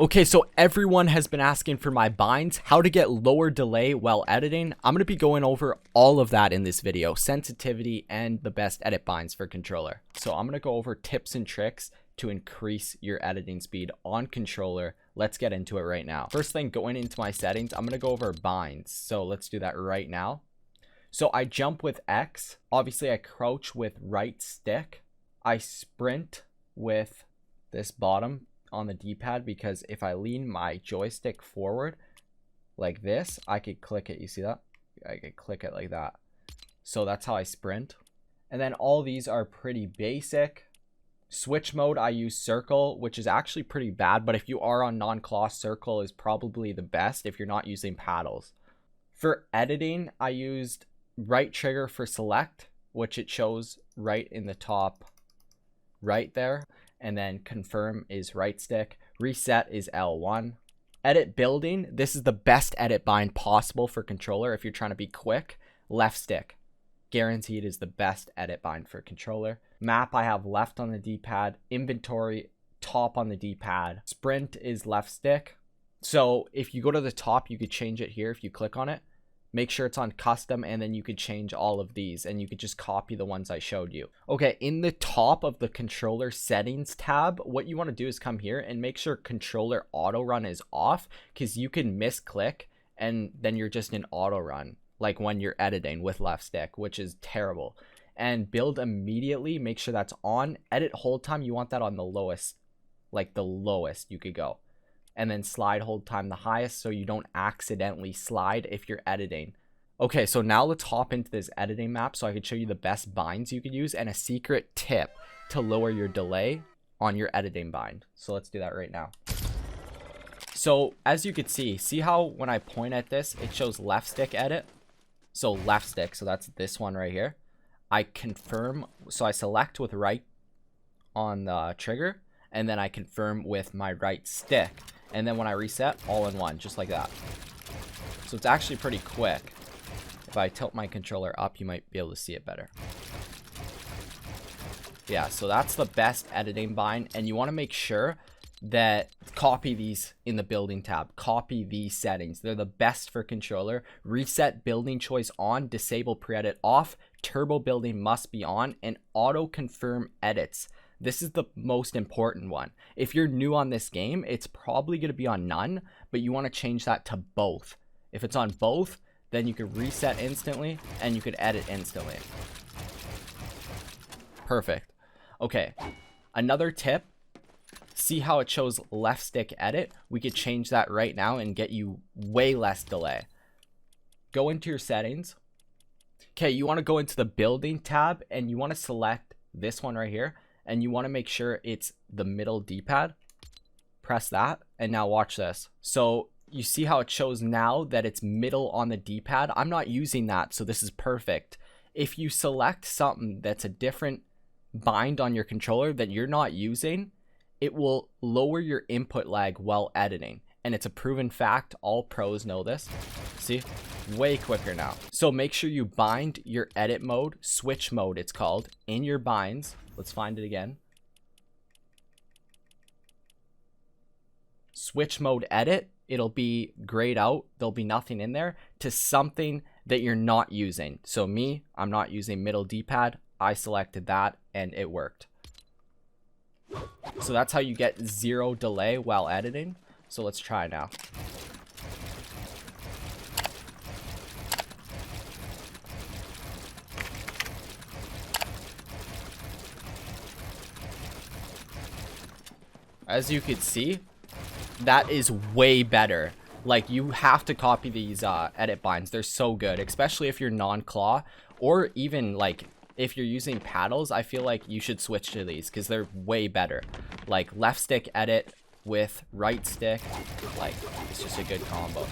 Okay, so everyone has been asking for my binds, how to get lower delay while editing. I'm going to be going over all of that in this video, sensitivity and the best edit binds for controller. So I'm going to go over tips and tricks to increase your editing speed on controller. Let's get into it right now. First thing, going into my settings, I'm going to go over binds. So let's do that right now. So I jump with X. Obviously I crouch with right stick. I sprint with this bottom on the D-pad, because if I lean my joystick forward like this, I could click it. You see that? I could click it like that. So that's how I sprint. And then all these are pretty basic. Switch mode, I use circle, which is actually pretty bad, but if you are on non-claw, circle is probably the best if you're not using paddles. For editing, I used right trigger for select, which it shows right in the top right there. And then confirm is right stick. Reset is L1. Edit building. This is the best edit bind possible for controller if you're trying to be quick. Left stick. Guaranteed is the best edit bind for controller. Map, I have left on the D-pad. Inventory, top on the D-pad. Sprint is left stick. So if you go to the top, you could change it here if you click on it. Make sure it's on custom, and then you could change all of these, and you could just copy the ones I showed you. Okay, in the top of the controller settings tab, what you want to do is come here and make sure controller auto run is off, because you can misclick and then you're just in auto run, like when you're editing with left stick, which is terrible. And build immediately, make sure that's on. Edit hold time, you want that on the lowest, like the lowest you could go. And then slide hold time the highest, so you don't accidentally slide if you're editing. Okay, so now let's hop into this editing map so I can show you the best binds you could use and a secret tip to lower your delay on your editing bind. So let's do that right now. So as you can see how when I point at this, it shows left stick edit. So left stick, so that's this one right here. I confirm, so I select with right on the trigger, and then I confirm with my right stick. And then when I reset, all in one, just like that. So it's actually pretty quick. If I tilt my controller up, you might be able to see it better. Yeah, so that's the best editing bind. And you want to make sure that copy these in the building tab. Copy these settings. They're the best for controller. Reset building choice on, disable pre-edit off, turbo building must be on, and auto confirm edits. This is the most important one. If you're new on this game, it's probably going to be on none, but you want to change that to both. If it's on both, then you could reset instantly and you could edit instantly. Perfect. Okay, another tip. See how it shows left stick edit? We could change that right now and get you way less delay. Go into your settings. Okay, you want to go into the building tab and you want to select this one right here. And you want to make sure it's the middle D-pad. Press that, and now watch this. So you see how it shows now that it's middle on the D-pad? I'm not using that, so this is perfect. If you select something that's a different bind on your controller that you're not using, it will lower your input lag while editing. And it's a proven fact. All pros know this. See? Way quicker now. So make sure you bind your edit mode, switch mode it's called, in your binds. Let's find it again. Switch mode edit. It'll be grayed out. There'll be nothing in there, to something that you're not using. So me, I'm not using middle D-pad. I selected that and it worked. So that's how you get 0 delay while editing. So let's try now. As you can see, that is way better. Like, you have to copy these edit binds. They're so good, especially if you're non-claw, or even like if you're using paddles. I feel like you should switch to these because they're way better. Like left stick edit with right stick, like it's just a good combo.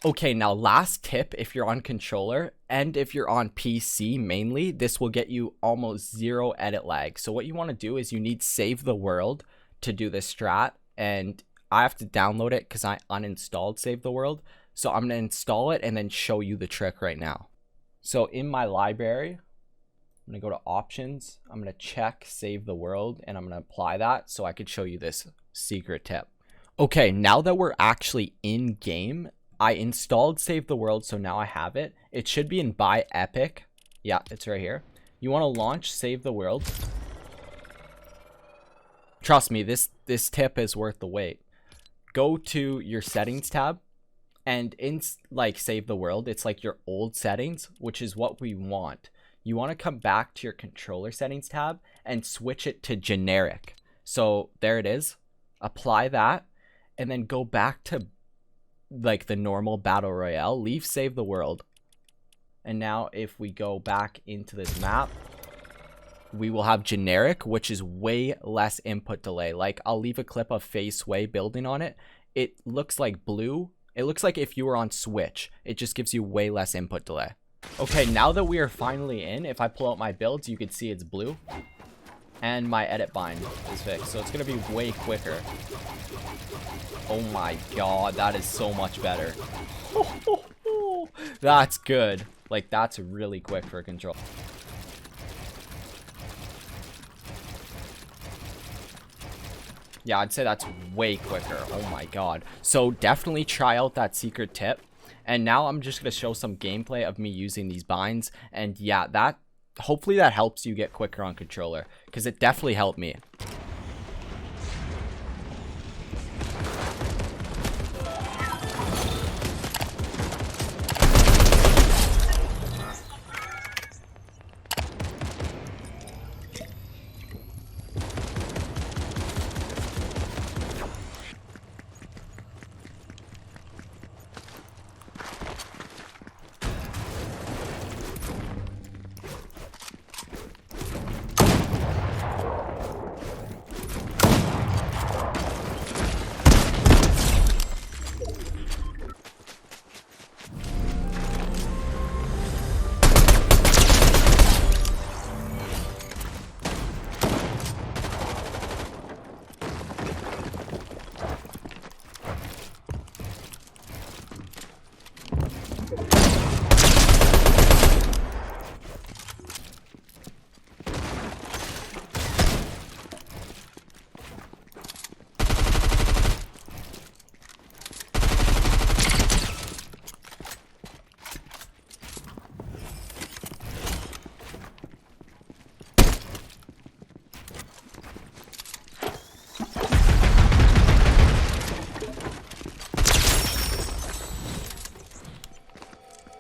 Okay, now last tip, if you're on controller and if you're on PC mainly, this will get you almost 0 edit lag. So what you want to do is you need save the world to do this strat, and I have to download it because I uninstalled save the world. So I'm gonna install it and then show you the trick right now. So in my library, I'm gonna go to options. I'm gonna check save the world, and I'm gonna apply that so I could show you this secret tip. Okay, now that we're actually in game, I installed save the world, so now I have it. It should be in buy epic. Yeah, it's right here. You want to launch save the world. Trust me, this tip is worth the wait. Go to your settings tab, and in like save the world, it's like your old settings, which is what we want. You want to come back to your controller settings tab and switch it to generic. So there it is. Apply that, and then go back to like the normal battle royale. Leave save the world. And now if we go back into this map, we will have generic, which is way less input delay. Like, I'll leave a clip of Face Way building on it. It looks like blue. It looks like if you were on Switch. It just gives you way less input delay. Okay, now that we are finally in, if I pull out my builds, you can see it's blue. And my edit bind is fixed. So it's going to be way quicker. Oh my god, that is so much better. That's good. Like, that's really quick for control. Yeah, I'd say that's way quicker. Oh my god. So definitely try out that secret tip. And now I'm just going to show some gameplay of me using these binds. And yeah, that hopefully that helps you get quicker on controller, because it definitely helped me.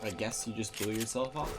I guess you just blew yourself off.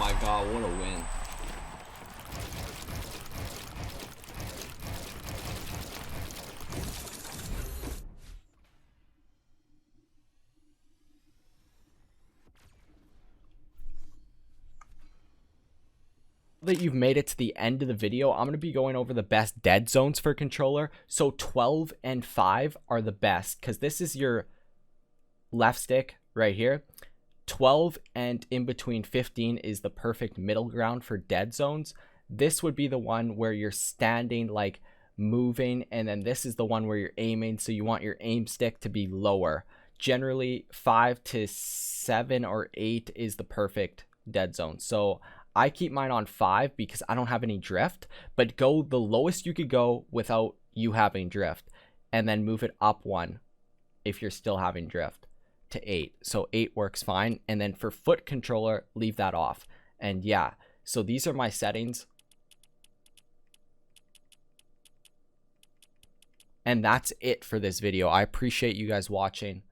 my god, what a win. That you've made it to the end of the video, I'm going to be going over the best dead zones for controller. So 12 and 5 are the best because this is your left stick right here. 12 and in between 15 is the perfect middle ground for dead zones. This would be the one where you're standing, like moving, and then this is the one where you're aiming, so you want your aim stick to be lower. Generally 5 to 7 or 8 is the perfect dead zone. So I keep mine on 5 because I don't have any drift, but go the lowest you could go without you having drift, and then move it up 1 if you're still having drift to 8. So 8 works fine. And then for foot controller, leave that off. And yeah, so these are my settings. And that's it for this video. I appreciate you guys watching.